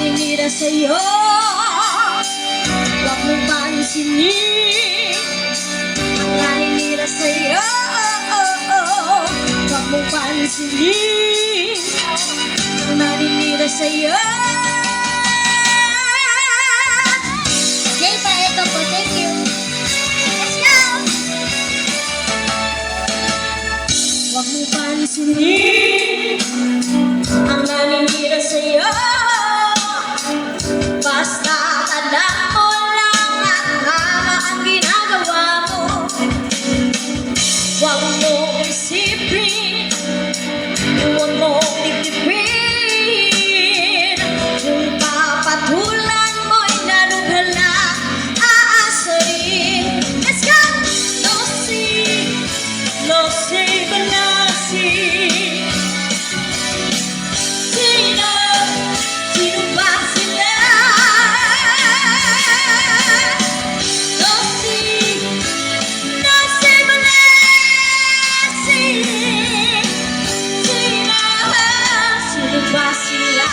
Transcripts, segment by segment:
naninira sa'yo. Huwag mong pansinin ang naninira sa'yo. Huwag mong pansinin ang naninira sa'yo. Okay, pa, ito po. Thank you. Let's go! Huwag mong pansinin ang naninira sa'yo. Basta tandaan mo lang at tama ang ginagawa mo. Huwag mong isipin, huwag mong dibdibin. Kung papatulan mo'y lalong ka na aasarin. Let's go! No say, banasi. Sino ba sila? No say, banasi. Sino ba sila?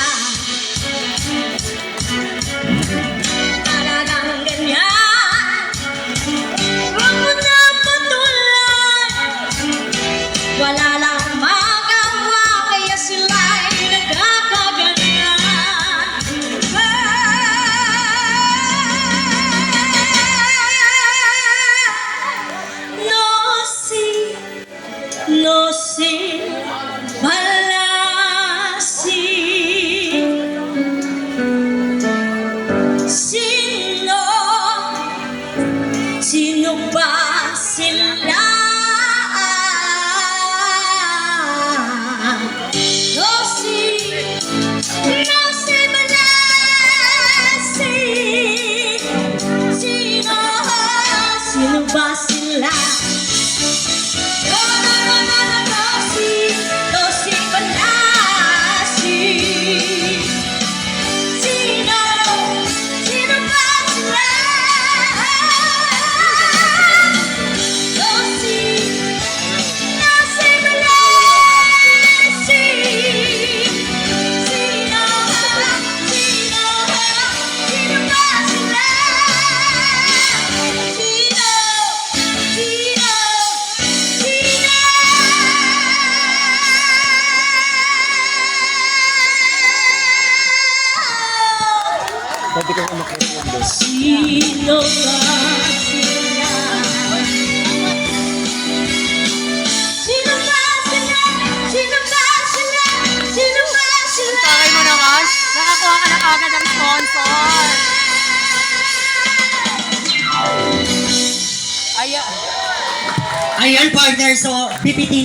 Talagang ganyan, huwag mo na patulan. Wala lang magawa, kaya sila'y nagkakaganyan. No si, balasi. Sino ba sila? No si, balasi. Sino ba sila? Pwede kang umakit yung dos. Sino ba sila? Sino ba sila? Sino ba sila? Sino ba sila? Tagay mo naman. Nakakuha ka na agad ng sponsor. Ayan, partner. So, pipitinin